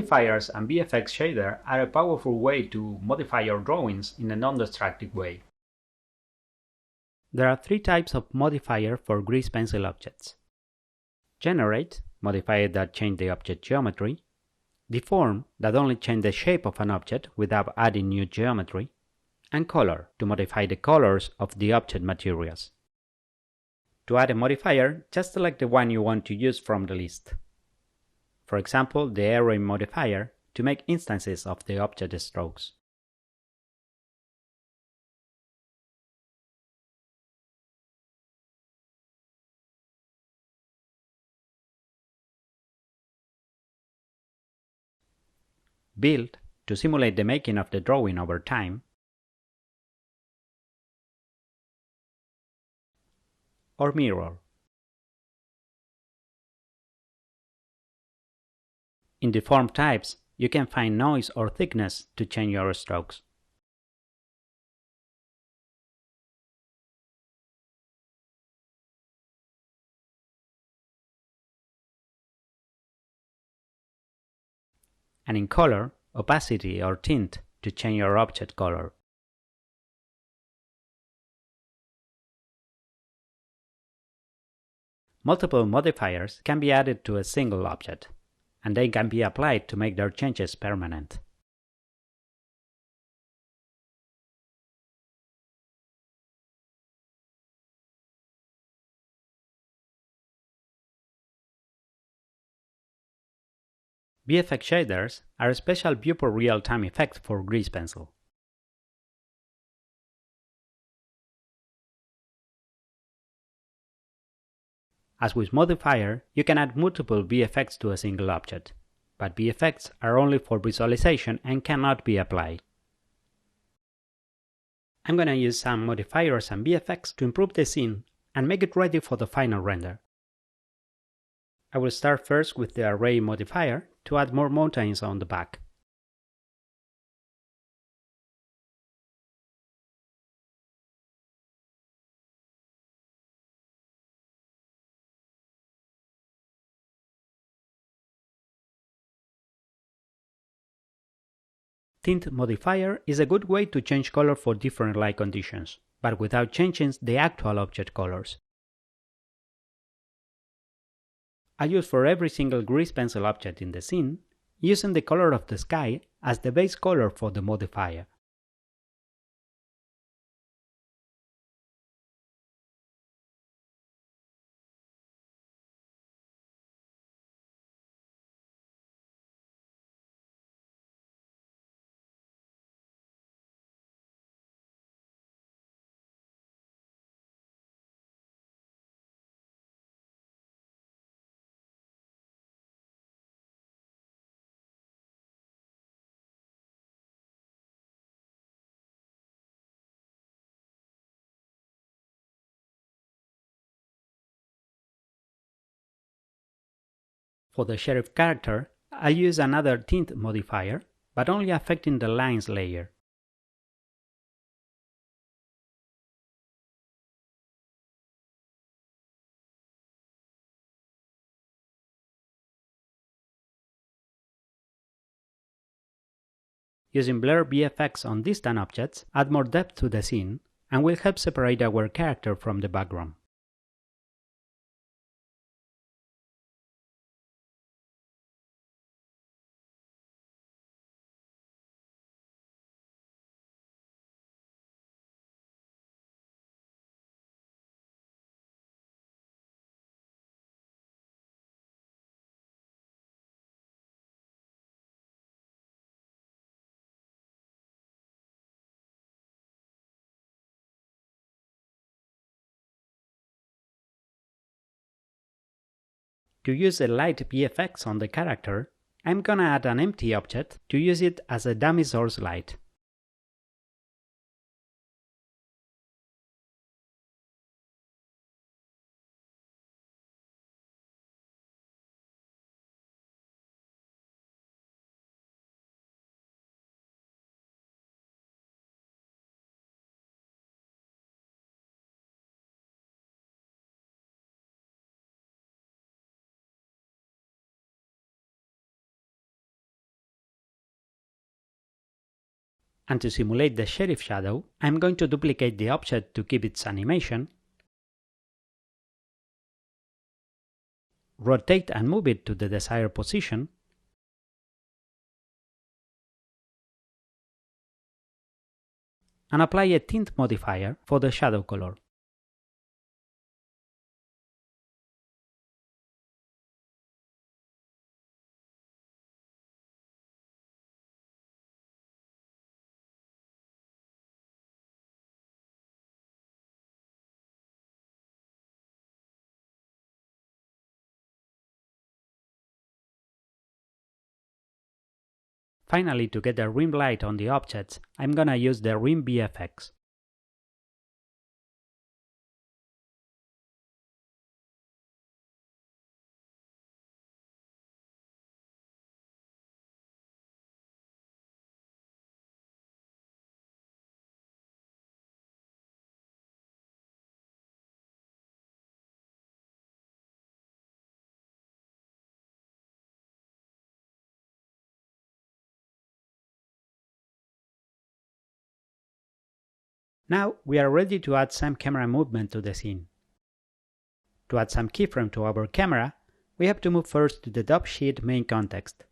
Modifiers and VFX shader are a powerful way to modify your drawings in a non-destructive way. There are three types of modifier for grease pencil objects. Generate, modifiers that change the object geometry. Deform, that only change the shape of an object without adding new geometry. And color, to modify the colors of the object materials. To add a modifier, just select the one you want to use from the list. For example, the array modifier to make instances of the object strokes. Build, to simulate the making of the drawing over time. Or mirror. In the form types, you can find noise or thickness to change your strokes. And in color, opacity or tint to change your object color. Multiple modifiers can be added to a single object, and they can be applied to make their changes permanent. VFX shaders are a special viewport real-time effect for grease pencil. As with modifier, you can add multiple VFX to a single object, but VFX are only for visualization and cannot be applied. I'm going to use some modifiers and VFX to improve the scene and make it ready for the final render. I will start first with the array modifier to add more mountains on the back. Tint modifier is a good way to change color for different light conditions, but without changing the actual object colors. I use for every single grease pencil object in the scene, using the color of the sky as the base color for the modifier. For the sheriff character, I use another tint modifier, but only affecting the lines layer. Using Blur VFX on distant objects add more depth to the scene and will help separate our character from the background. To use a light VFX on the character, I'm gonna add an empty object to use it as a dummy source light. And to simulate the sheriff shadow, I'm going to duplicate the object to keep its animation, rotate and move it to the desired position, and apply a tint modifier for the shadow color. Finally, to get the rim light on the objects, I'm gonna use the Rim VFX. Now we are ready to add some camera movement to the scene. To add some keyframe to our camera, we have to move first to the top sheet main context.